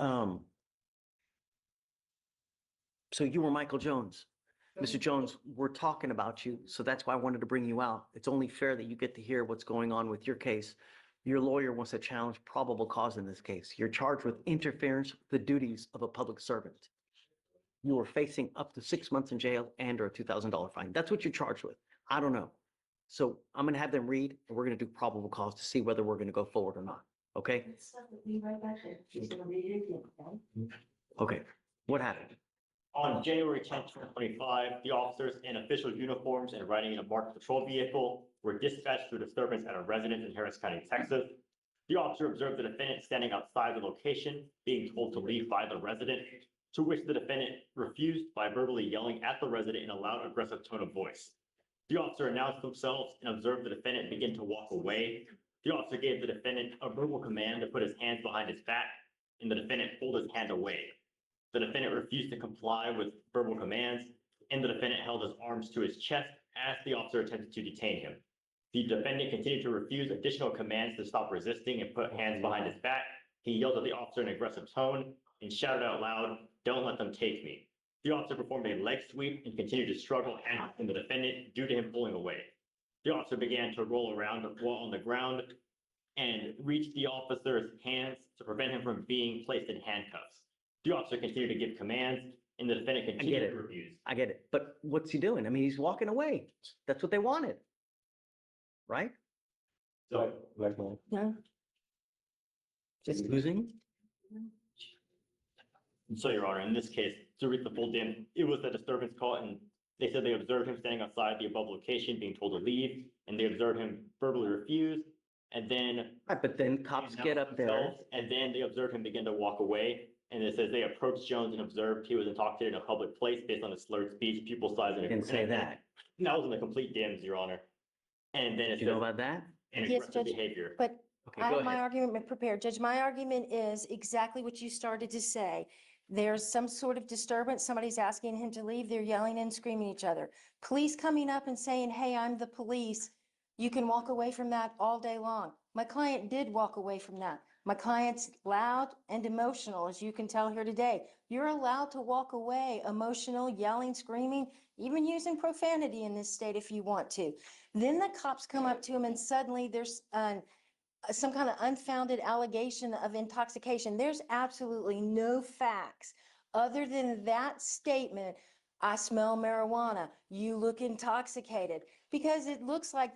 So you were Michael Jones. Mr. Jones, we're talking about you, so that's why I wanted to bring you out. It's only fair that you get to hear what's going on with your case. Your lawyer wants to challenge probable cause in this case. You're charged with interference with the duties of a public servant. You are facing up to 6 months in jail and/or a $2,000 fine. That's what you're charged with. I don't know. So I'm going to have them read, and we're going to do probable cause to see whether we're going to go forward or not. Okay? Okay. What happened? On January 10th, 2025, the officers in official uniforms and riding in a marked patrol vehicle were dispatched to a disturbance at a residence in Harris County, Texas. The officer observed the defendant standing outside the location, being told to leave by the resident, to which the defendant refused by verbally yelling at the resident in a loud, aggressive tone of voice. The officer announced themselves and observed the defendant begin to walk away. The officer gave the defendant a verbal command to put his hands behind his back, and the defendant pulled his hand away. The defendant refused to comply with verbal commands, and the defendant held his arms to his chest as the officer attempted to detain him. The defendant continued to refuse additional commands to stop resisting and put hands behind his back. He yelled at the officer in an aggressive tone and shouted out loud, "Don't let them take me." The officer performed a leg sweep and continued to struggle and the defendant due to him pulling away. The officer began to roll around while on the ground and reached the officer's hands to prevent him from being placed in handcuffs. The officer continued to give commands, and the defendant continued to refuse. I get it. But what's he doing? I mean, he's walking away. That's what they wanted. Right? So, Yeah. Just losing? Your Honor, in this case, to read the full dim, it was a disturbance call, and they said they observed him standing outside the above location, being told to leave, and they observed him verbally refuse, and then. Right, but then cops get up there. And then they observed him begin to walk away. And it says they approached Jones and observed he was intoxicated in a public place based on his slurred speech, pupil size, and Didn't say that. That was in the complete dims, Your Honor. And then it Do you know about that? and Yes, aggressive Judge, behavior. but Okay, I go have my ahead. argument prepared. Judge, my argument is exactly what you started to say. There's some sort of disturbance. Somebody's asking him to leave. They're yelling and screaming at each other. Police coming up and saying, "Hey, I'm the police." You can walk away from that all day long. My client did walk away from that. My client's loud and emotional, as you can tell here today. You're allowed to walk away emotional, yelling, screaming, even using profanity in this state if you want to. Then the cops come up to him and suddenly there's some kind of unfounded allegation of intoxication. There's absolutely no facts other than that statement. "I smell marijuana. You look intoxicated," because it looks like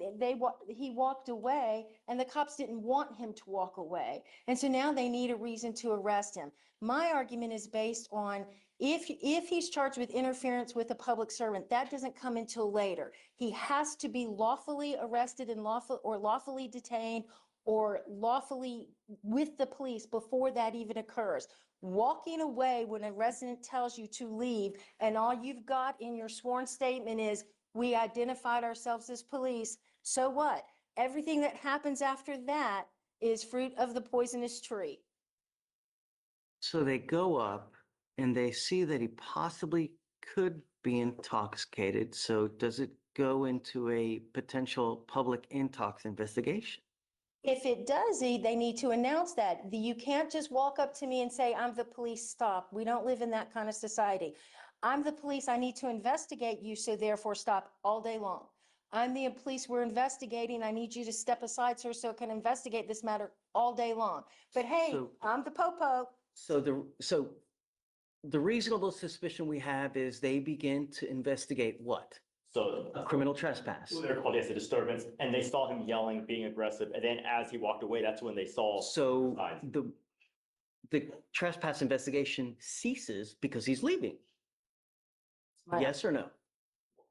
he walked away and the cops didn't want him to walk away. And so now they need a reason to arrest him. My argument is based on if he's charged with interference with a public servant, that doesn't come until later. He has to be lawfully arrested and lawfully detained or lawfully with the police before that even occurs. Walking away when a resident tells you to leave and all you've got in your sworn statement is, "We identified ourselves as police," so what? Everything that happens after that is fruit of the poisonous tree. So they go up and they see that he possibly could be intoxicated. So does it go into a potential public intox investigation? If it does, they need to announce that. You can't just walk up to me and say, "I'm the police, stop." We don't live in that kind of society. "I'm the police, I need to investigate you, so therefore stop," all day long. "I'm the police, we're investigating, I need you to step aside, sir, so I can investigate this matter," all day long. But hey, So- I'm the popo. So the reasonable suspicion we have is they begin to investigate what? So A criminal trespass. they're called as a disturbance, and they saw him yelling, being aggressive. And then as he walked away, that's when they saw. So signs. the trespass investigation ceases because he's leaving. Right. Yes or no?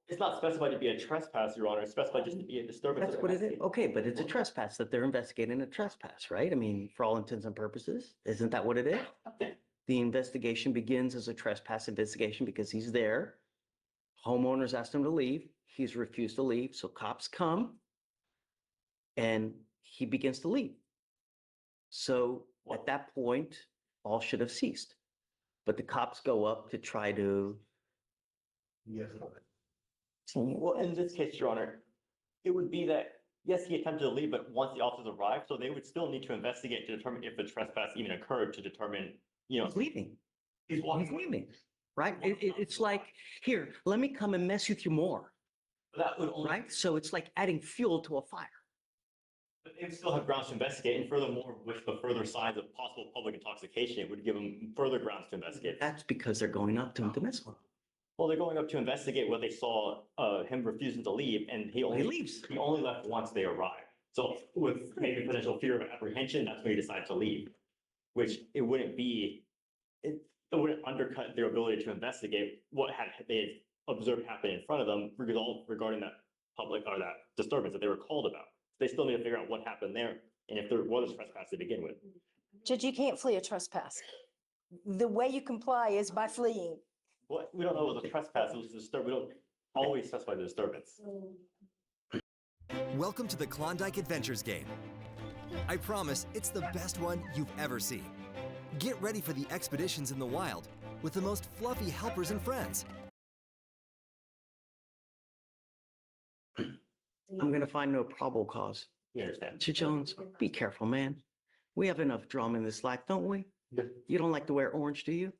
It's not specified to be a trespass, Your Honor. It's specified just to be a disturbance. That's what it is. Okay, but it's a trespass that they're investigating a trespass, right? I mean, for all intents and purposes, isn't that what it is? The investigation begins as a trespass investigation because he's there. Homeowners asked him to leave. He's refused to leave. So cops come and he begins to leave. So at that point, all should have ceased. But the cops go up to try to. Yes. Well, in this case, Your Honor, it would be that, yes, he attempted to leave, but once the officers arrived, so they would still need to investigate to determine if the trespass even occurred to determine you know, He's leaving. he's He's walking. leaving, right? It's like, here, let me come and mess with you more, That would only, right? So it's like adding fuel to a fire. but they would still have grounds to investigate, and furthermore, with the further signs of possible public intoxication, it would give them further grounds to investigate. That's because they're going up to him to mess with him. Well, they're going up to investigate what they saw, him refusing to leave, and He leaves. he only left once they arrived. So with maybe potential fear of apprehension, that's when he decided to leave, which it wouldn't be, it wouldn't undercut their ability to investigate what they had observed happen in front of them regarding that public or that disturbance that they were called about. They still need to figure out what happened there and if there was a trespass to begin with. Judge, you can't flee a trespass. The way you comply is by fleeing. Well, we don't know what the trespass was, we don't always specify the disturbance. Welcome to the Klondike Adventures game. I promise it's the best one you've ever seen. Get ready for the expeditions in the wild with the most fluffy helpers and friends. I'm gonna find no probable cause. You understand? Mr. Jones, be careful, man. We have enough drama in this life, don't we? Yes. You don't like to wear orange, do you?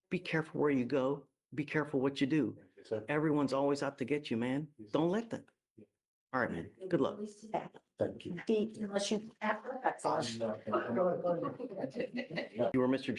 Be careful where you go. Be careful what you do. Yes, sir. Everyone's always out to get you, man. Don't let them. All right, man. Good luck. Thank you. Unless you. You were Mr.